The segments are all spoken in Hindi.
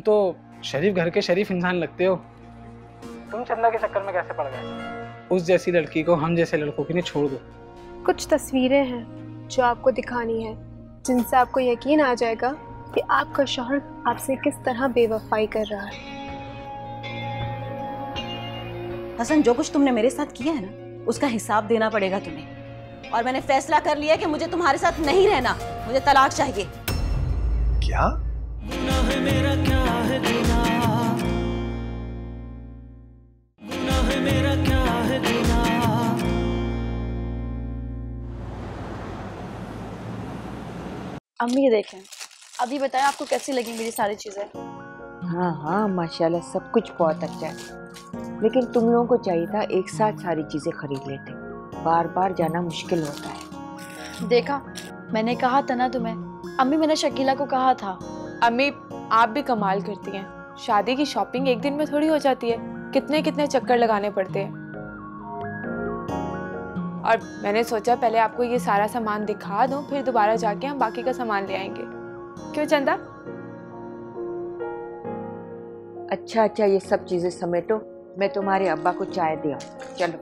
तो शरीफ घर के शरीफ इंसान लगते हो। तुम चंदा के चक्कर में कैसे पड़ गए? उस जैसी लड़की को हम जैसे लड़कों के लिए छोड़ दो। कुछ तस्वीरें हैं जो आपको दिखानी है, जिनसे आपको यकीन आ जाएगा कि आपका शौहर आपसे किस तरह बेवफाई कर रहा है। हसन, जो कुछ तुमने मेरे साथ किया है ना, उसका हिसाब देना पड़ेगा तुम्हें। और मैंने फैसला कर लिया कि मुझे तुम्हारे साथ नहीं रहना, मुझे तलाक चाहिए। क्या? मेरा क्या है गुनाह, मेरा क्या है गुनाह। अम्मी ये देखें, अभी बताएं आपको कैसी लगी मेरी सारी चीजें? हाँ हाँ माशाल्लाह सब कुछ बहुत अच्छा है, लेकिन तुम लोगों को चाहिए था एक साथ सारी चीजें खरीद लेते, बार बार जाना मुश्किल होता है। देखा, मैंने कहा था ना तुम्हें। अम्मी, मैंने शकीला को कहा था। अम्मी आप भी कमाल करती हैं, शादी की शॉपिंग एक दिन में थोड़ी हो जाती है, कितने कितने चक्कर लगाने पड़ते हैं। और मैंने सोचा पहले आपको ये सारा सामान दिखा दूं, फिर दोबारा जाके हम बाकी का सामान ले आएंगे। क्यों चंदा? अच्छा अच्छा, ये सब चीजें समेटो, मैं तुम्हारे अब्बा को चाय दे आऊं। चलो।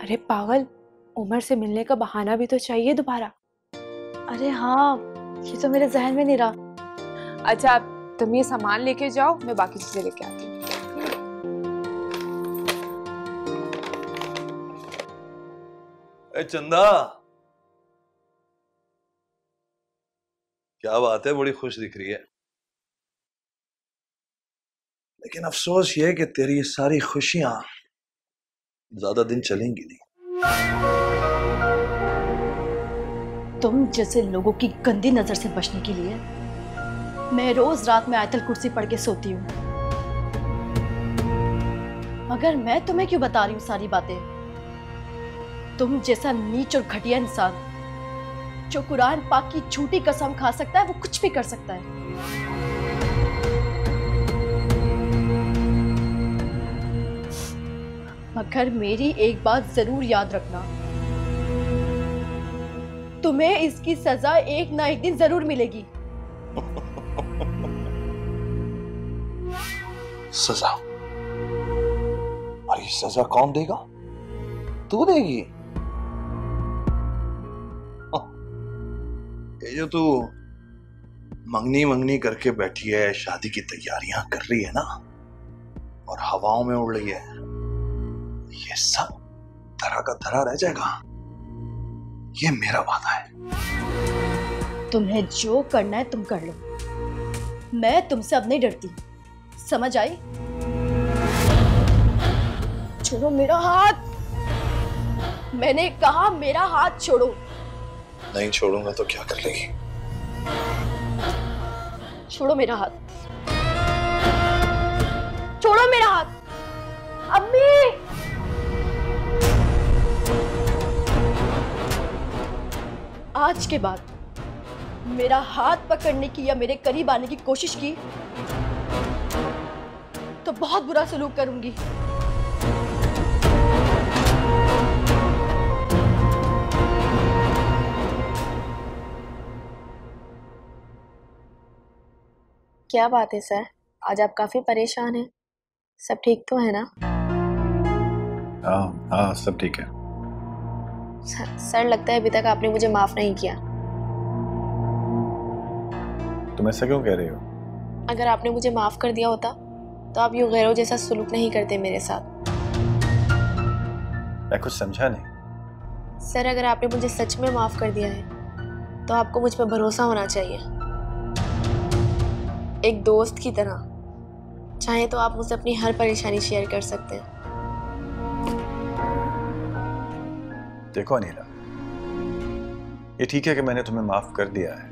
अरे पागल, उमर से मिलने का बहाना भी तो चाहिए दोबारा। अरे हाँ, ये तो मेरे जहन में नहीं रहा। अच्छा तुम ये सामान लेके जाओ, मैं बाकी चीजें लेके आती हूँ। चंदा, क्या बात है, बड़ी खुश दिख रही है। लेकिन अफसोस ये है कि तेरी ये सारी खुशियां ज्यादा दिन चलेंगी नहीं। तुम जैसे लोगों की गंदी नजर से बचने के लिए मैं रोज रात में आयतल कुर्सी पढ़ के सोती हूँ। मगर मैं तुम्हें क्यों बता रही हूँ सारी बातें? तुम जैसा नीच और घटिया इंसान जो कुरान पाक की झूठी कसम खा सकता है, वो कुछ भी कर सकता है। मगर मेरी एक बात जरूर याद रखना, तुम्हें इसकी सजा एक ना एक दिन जरूर मिलेगी। सजा? और ये सजा कौन देगा? तू देगी? ये जो तू मंगनी मंगनी करके बैठी है, शादी की तैयारियां कर रही है ना, और हवाओं में उड़ रही है, ये सब धरा का धरा रह जाएगा। ये मेरा वादा है। तुम्हें जो करना है तुम कर लो, मैं तुमसे अब नहीं डरती, समझ आई? छोड़ो मेरा हाथ, मैंने कहा मेरा हाथ छोड़ो। नहीं छोड़ूंगा तो क्या कर लेगी? छोड़ो मेरा हाथ, छोड़ो मेरा हाथ। अम्मी, आज के बाद मेरा हाथ पकड़ने की या मेरे करीब आने की कोशिश की तो बहुत बुरा सलूक करूंगी। क्या बात है सर, आज आप काफी परेशान हैं। सब ठीक तो है ना? हाँ हाँ सब ठीक है। सर लगता है अभी तक आपने मुझे माफ नहीं किया। तुम ऐसा क्यों कह रही हो? अगर आपने मुझे माफ कर दिया होता तो आप यूं गैरों जैसा सलूक नहीं करते मेरे साथ। मैं कुछ समझा नहीं। सर अगर आपने मुझे सच में माफ कर दिया है तो आपको मुझ पर भरोसा होना चाहिए, एक दोस्त की तरह। चाहे तो आप मुझसे अपनी हर परेशानी शेयर कर सकते हैं। देखो अनीला, ये ठीक है कि मैंने तुम्हें माफ कर दिया है,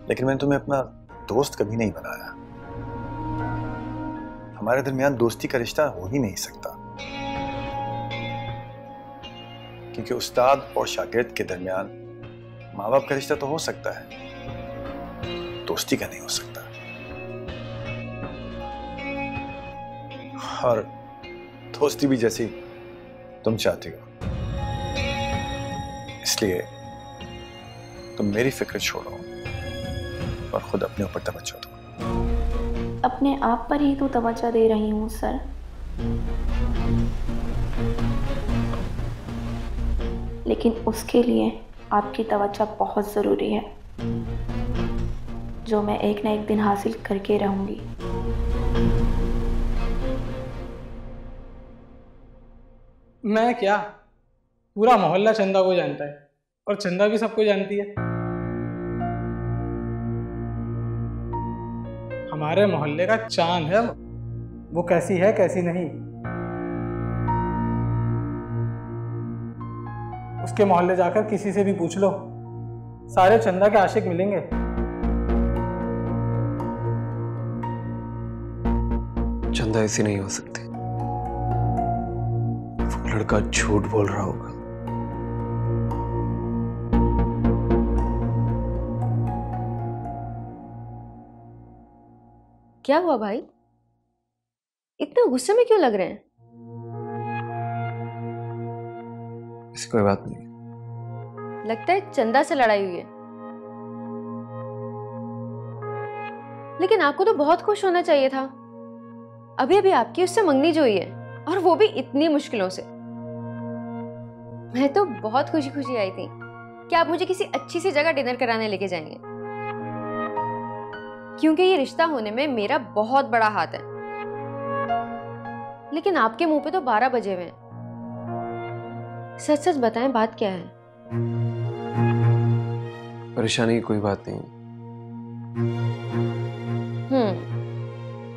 लेकिन मैंने तुम्हें अपना दोस्त कभी नहीं बनाया। हमारे दरमियान दोस्ती का रिश्ता हो ही नहीं सकता, क्योंकि उस्ताद और शागिर्द के दरमियान माँ बाप का रिश्ता तो हो सकता है, दोस्ती का नहीं हो सकता। और दोस्ती भी जैसी तुम चाहती हो। इसलिए तुम मेरी फिक्र छोड़ो और खुद अपने ऊपर तवज्जो दो। अपने आप पर ही तो तवज्जो दे रही हूँ सर। लेकिन उसके लिए आपकी तवज्जो बहुत ज़रूरी है, जो मैं एक न एक दिन हासिल करके रहूँगी। मैं क्या, पूरा मोहल्ला चंदा को जानता है और चंदा भी सबको जानती है। हमारे मोहल्ले का चांद है वो कैसी है कैसी नहीं। उसके मोहल्ले जाकर किसी से भी पूछ लो, सारे चंदा के आशिक मिलेंगे। चंदा ऐसी नहीं हो सकती, वो लड़का झूठ बोल रहा होगा। क्या हुआ भाई, इतने गुस्से में क्यों लग रहे हैं? ऐसी कोई बात नहीं। लगता है चंदा से लड़ाई हुई है। लेकिन आपको तो बहुत खुश होना चाहिए था। अभी अभी आपकी उससे मंगनी जो हुई है, और वो भी इतनी मुश्किलों से। मैं तो बहुत खुशी खुशी आई थी कि आप मुझे किसी अच्छी सी जगह डिनर कराने लेके जाएंगे, क्योंकि ये रिश्ता होने में मेरा बहुत बड़ा हाथ है। लेकिन आपके मुंह पे तो 12 बजे हुए हैं। सच सच बताएं, बात क्या है? परेशानी की कोई बात नहीं।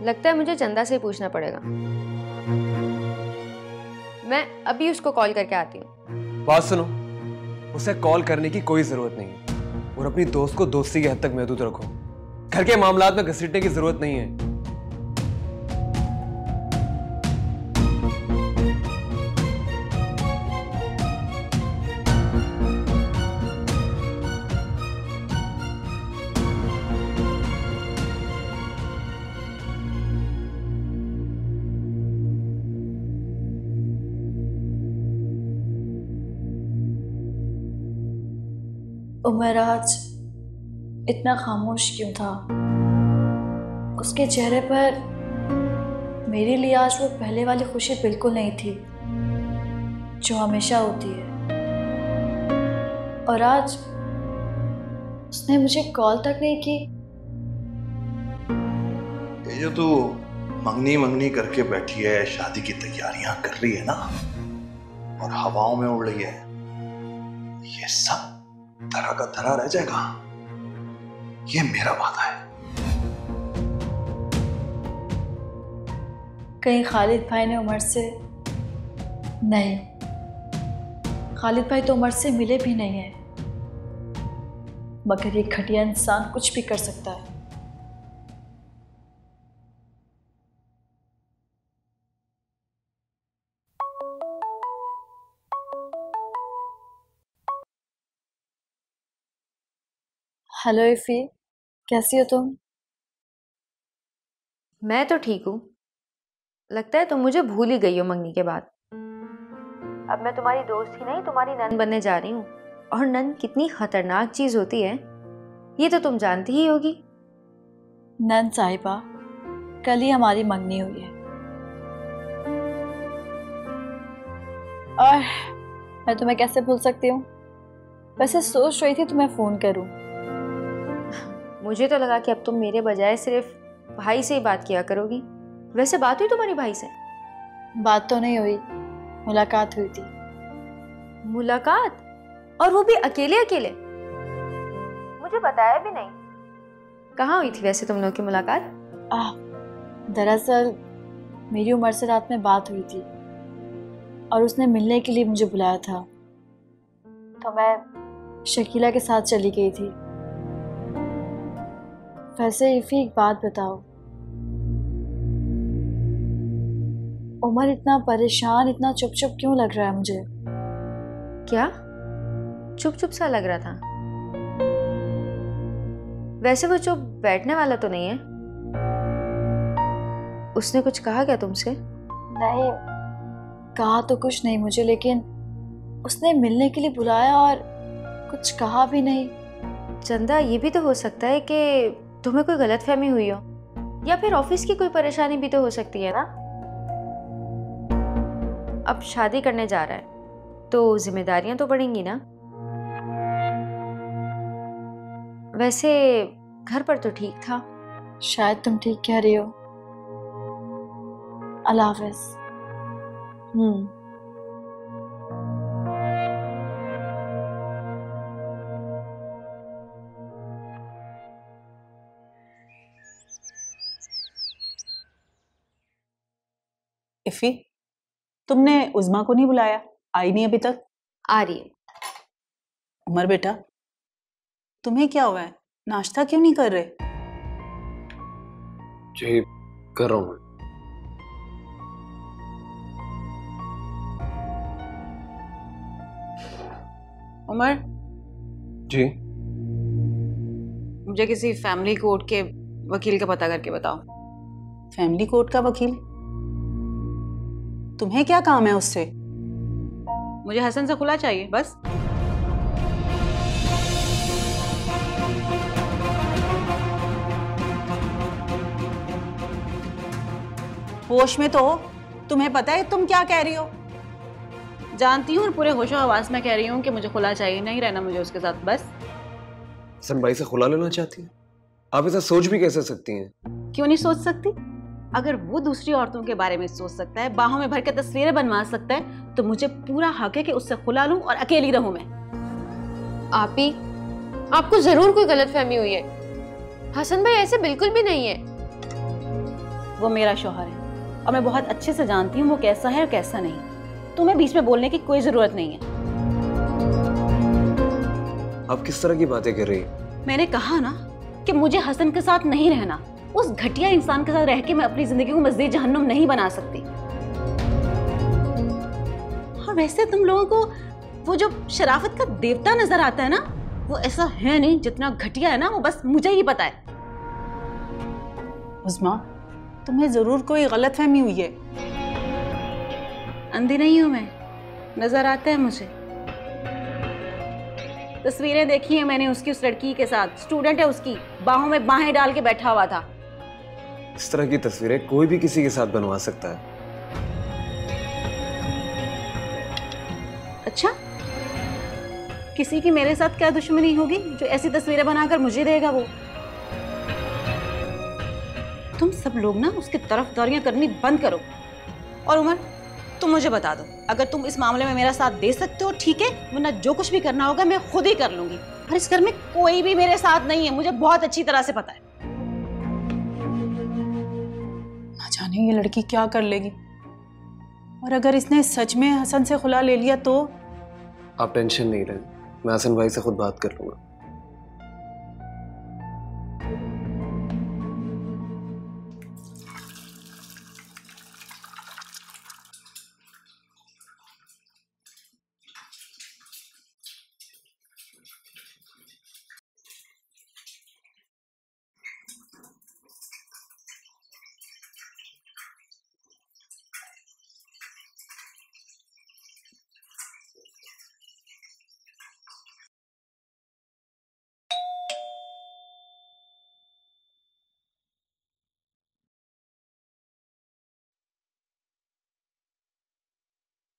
लगता है मुझे चंदा से पूछना पड़ेगा। मैं अभी उसको कॉल करके आती हूँ। बात सुनो, उसे कॉल करने की कोई जरूरत नहीं है, और अपनी दोस्त को दोस्ती की हद तक महदूद रखो। घर के मामलात में घसीटने की जरूरत नहीं है। उमर आज इतना खामोश क्यों था? उसके चेहरे पर मेरे लिए आज वो पहले वाली खुशी बिल्कुल नहीं थी जो हमेशा होती है। और आज उसने मुझे कॉल तक नहीं की। ये जो तू मंगनी मंगनी करके बैठी है, शादी की तैयारियां कर रही है ना, और हवाओं में उड़ रही है, ये सब धरा का धरा रह जाएगा। ये मेरा वादा है। कहीं खालिद भाई ने उमर से नहीं, खालिद भाई तो उमर से मिले भी नहीं है, मगर ये घटिया इंसान कुछ भी कर सकता है। हेलो इफ़ी, कैसी हो तुम? मैं तो ठीक हूँ। लगता है तुम मुझे भूल ही गई हो मंगनी के बाद। अब मैं तुम्हारी दोस्त ही नहीं, तुम्हारी नन बनने जा रही हूँ। और नन कितनी खतरनाक चीज होती है ये तो तुम जानती ही होगी। नन साहिबा, कल ही हमारी मंगनी हुई है और मैं तुम्हें कैसे भूल सकती हूँ। वैसे सोच रही थी तुम्हें फोन करूँ। मुझे तो लगा कि अब तुम मेरे बजाय सिर्फ भाई से ही बात किया करोगी। वैसे बात हुई तुम्हारी भाई से? बात तो नहीं हुई, मुलाकात हुई थी। मुलाकात? और वो भी अकेले अकेले? मुझे बताया भी नहीं। कहाँ हुई थी वैसे तुम लोग की मुलाकात? दरअसल मेरी उमर से रात में बात हुई थी और उसने मिलने के लिए मुझे बुलाया था, तो मैं शकीला के साथ चली गई थी। वैसे इफ़ी, एक बात बताओ, उमर इतना परेशान, इतना चुप चुप क्यों लग रहा है मुझे? क्या चुप चुप सा लग रहा था? वैसे वो चुप बैठने वाला तो नहीं है। उसने कुछ कहा क्या तुमसे? नहीं, कहा तो कुछ नहीं मुझे, लेकिन उसने मिलने के लिए बुलाया और कुछ कहा भी नहीं। चंदा, ये भी तो हो सकता है कि तुम्हें कोई गलतफहमी हुई हो, या फिर ऑफिस की कोई परेशानी भी तो हो सकती है ना। अब शादी करने जा रहा है तो जिम्मेदारियां तो बढ़ेंगी ना। वैसे घर पर तो ठीक था। शायद तुम ठीक कह रही हो। अल्लाह हाफिज। इफ़ी, तुमने उज़मा को नहीं बुलाया? आई नहीं अभी तक? आ रही है। उमर बेटा, तुम्हें क्या हुआ है? नाश्ता क्यों नहीं कर रहे? जी कर रहा हूँ। उमर जी मुझे किसी फैमिली कोर्ट के वकील का पता करके बताओ। फैमिली कोर्ट का वकील? तुम्हें क्या काम है उससे? मुझे हसन से खुला चाहिए बस। होश में तो हो? तुम्हें पता है तुम क्या कह रही हो? जानती हूँ और पूरे होशो हवास में कह रही हूँ कि मुझे खुला चाहिए, नहीं रहना मुझे उसके साथ बस। हसन भाई से खुला लेना चाहती हैं? आप ऐसा सोच भी कैसे सकती हैं? क्यों नहीं सोच सकती? अगर वो दूसरी औरतों के बारे में सोच सकता है, बाहों में भर के तस्वीरें बनवा सकता है, तो मुझे पूरा हक है कि उससे खुला लूं और अकेली रहूं मैं। आप ही, आपको जरूर कोई गलतफहमी हुई है। हसन भाई ऐसे बिल्कुल भी नहीं है। वो मेरा शौहर है और मैं बहुत अच्छे से जानती हूँ वो कैसा है और कैसा नहीं। तुम्हें बीच में बोलने की कोई जरूरत नहीं है। आप किस तरह की बातें कर रही हैं? मैंने कहा ना कि मुझे हसन के साथ नहीं रहना। उस घटिया इंसान के साथ रह के मैं अपनी जिंदगी को मज़ीद जहन्नुम नहीं बना सकती। और वैसे तुम लोगों को वो जो शराफत का देवता नजर आता है ना, वो ऐसा है नहीं। जितना घटिया है ना वो बस मुझे ही पता है। उज़मा, तुम्हें जरूर कोई गलतफहमी हुई है। अंधी नहीं हूं मैं, नजर आता है मुझे। तस्वीरें देखी है मैंने उसकी उस लड़की के साथ, स्टूडेंट है उसकी, बाहों में बाहें डाल के बैठा हुआ था। इस तरह की तस्वीरें कोई भी किसी के साथ बनवा सकता है। अच्छा, किसी की मेरे साथ क्या दुश्मनी होगी जो ऐसी तस्वीरें बनाकर मुझे देगा वो? तुम सब लोग ना उसकी तरफदारियां करनी बंद करो। और उमर, तुम मुझे बता दो, अगर तुम इस मामले में मेरा साथ दे सकते हो ठीक है, वरना जो कुछ भी करना होगा मैं खुद ही कर लूंगी। और इस घर में कोई भी मेरे साथ नहीं है, मुझे बहुत अच्छी तरह से पता है। ना जाने ये लड़की क्या कर लेगी, और अगर इसने सच में हसन से खुला ले लिया तो? आप टेंशन नहीं लें, मैं हसन भाई से खुद बात कर लूंगा।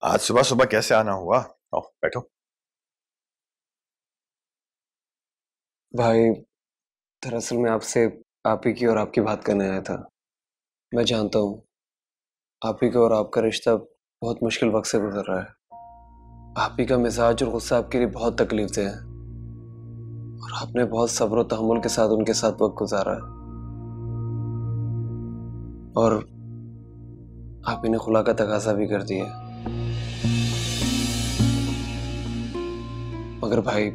आज सुबह सुबह कैसे आना हुआ? आओ बैठो। भाई, दरअसल मैं आपसे आप ही की और आपकी बात करने आया था। मैं जानता हूँ आप ही का और आपका रिश्ता बहुत मुश्किल वक्त से गुजर रहा है। आप ही का मिजाज और गुस्सा आपके लिए बहुत तकलीफ दे है, और आपने बहुत सब्र और तहम्मुल के साथ उनके साथ वक्त गुजारा है, और आप ही ने खुला का तकाजा भी कर दिया। मगर भाई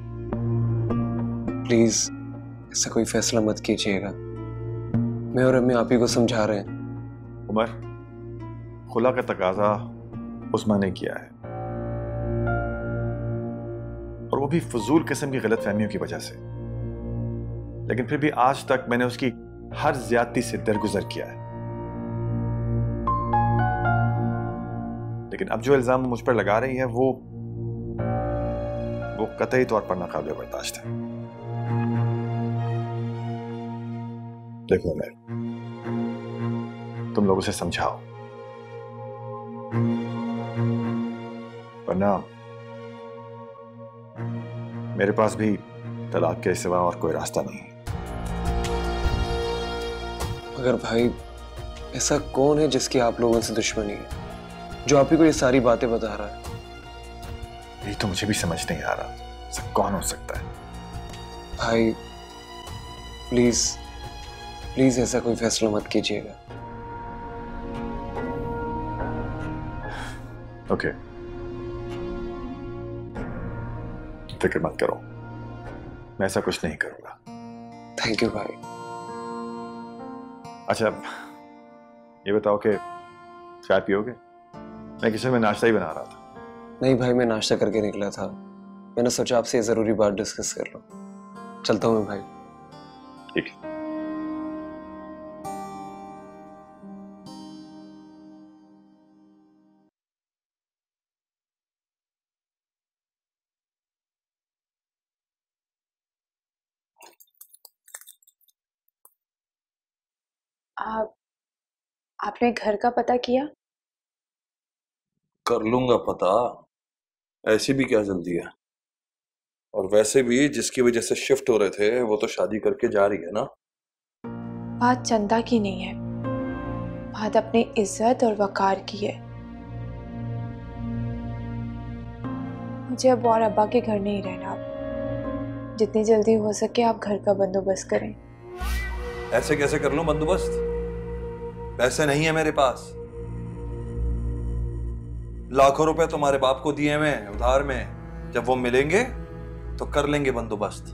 प्लीज ऐसा कोई फैसला मत कीजिएगा। मैं और अम्मी आप ही को समझा रहे हैं। उमर, खुला का तकाजा उस्मा ने किया है, और वो भी फजूल किस्म की गलतफहमियों की वजह से। लेकिन फिर भी आज तक मैंने उसकी हर ज्यादती से दरगुजर किया है। लेकिन अब जो इल्जाम मुझ पर लगा रही है वो कतई तौर पर नाकाबिल बर्दाश्त है। देखो मैं, तुम लोगों से समझाओ, वरना मेरे पास भी तलाक के सिवा और कोई रास्ता नहीं है। मगर भाई, ऐसा कौन है जिसकी आप लोगों से दुश्मनी है, जो आप ही को ये सारी बातें बता रहा है? यही तो मुझे भी समझ नहीं आ रहा, ऐसा कौन हो सकता है? भाई प्लीज प्लीज ऐसा कोई फैसला मत कीजिएगा। ओके, फिक्र मत करो, मैं ऐसा कुछ नहीं करूंगा। थैंक यू भाई। अच्छा ये बताओ कि चाय पियोगे? मैं किचन में नाश्ता ही बना रहा था। नहीं भाई, मैं नाश्ता करके निकला था, मैंने सोचा आपसे ये जरूरी बात डिस्कस कर लो। चलता हूँ मैं भाई। ठीक है। आपने घर का पता किया? कर लूंगा पता, ऐसी भी क्या जल्दी है। और वैसे भी जिसकी वजह से शिफ्ट हो रहे थे वो तो शादी करके जा रही है ना। बात चंदा की नहीं है, बात अपनी इज्जत और वकार की है। मुझे अब और अब्बा के घर नहीं रहना। अब जितनी जल्दी हो सके आप घर का बंदोबस्त करें। ऐसे कैसे कर लूं बंदोबस्त? पैसे नहीं है मेरे पास। लाखों रुपए तुम्हारे बाप को दिए मैं उधार में, जब वो मिलेंगे तो कर लेंगे बंदोबस्त।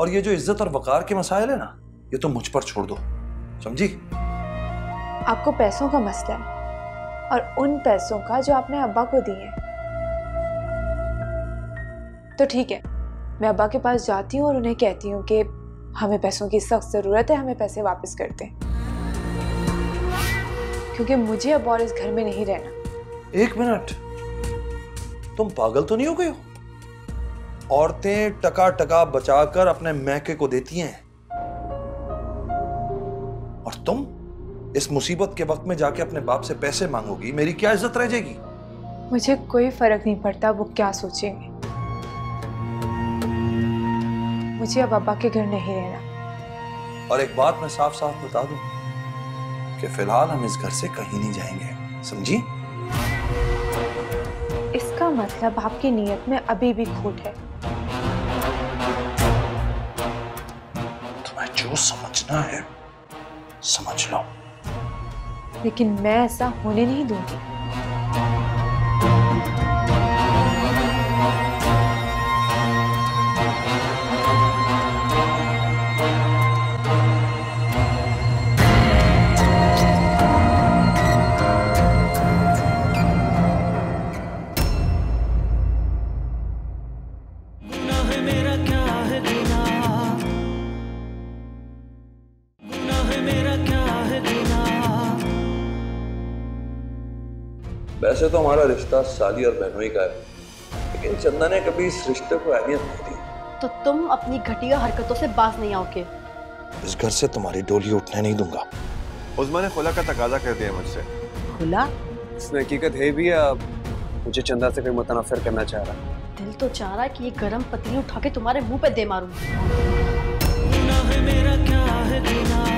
और ये जो इज्जत और वकार के मसाइल है ना, ये तो मुझ पर छोड़ दो, समझी? आपको पैसों का मसला है, और उन पैसों का जो आपने अब्बा को दिए। तो ठीक है, मैं अब्बा के पास जाती हूँ और उन्हें कहती हूँ कि हमें पैसों की सख्त जरूरत है, हमें पैसे वापस कर दें, क्योंकि मुझे अब और इस घर में नहीं रहना। एक मिनट, तुम पागल तो नहीं हो गए हो? औरतें टका टका बचाकर अपने मैके को देती हैं, और तुम इस मुसीबत के वक्त में जाके अपने बाप से पैसे मांगोगी, मेरी क्या इज्जत रह जाएगी? मुझे कोई फर्क नहीं पड़ता वो क्या सोचेंगे, मुझे अब अब्बा के घर नहीं रहना। और एक बात मैं साफ साफ बता दूं कि फिलहाल हम इस घर से कहीं नहीं जाएंगे, समझी? इसका मतलब आपकी नीयत में अभी भी खोट है। तुम्हें जो समझना है समझ लो, लेकिन मैं ऐसा होने नहीं दूंगी। वैसे तो हमारा रिश्ता साली और बहनोई का है, लेकिन चंदा ने कभी इस रिश्ते को अहमियत नहीं दी। तो तुम अपनी घटिया हरकतों से बाज नहीं आओगे। इस घर से तुम्हारी डोली उठने नहीं दूंगा। उस्मा ने खुला का तकाजा कर दिया मुझसे। खुला? इसमें हकीकत है भी या मुझे चंदा से कोई मुतनफिर करना चाह रहा है? दिल तो चाह रहा है कि ये गरम पतीली उठा के तुम्हारे मुंह पे दे मारूं। गुनाह मेरा क्या है गुनाह।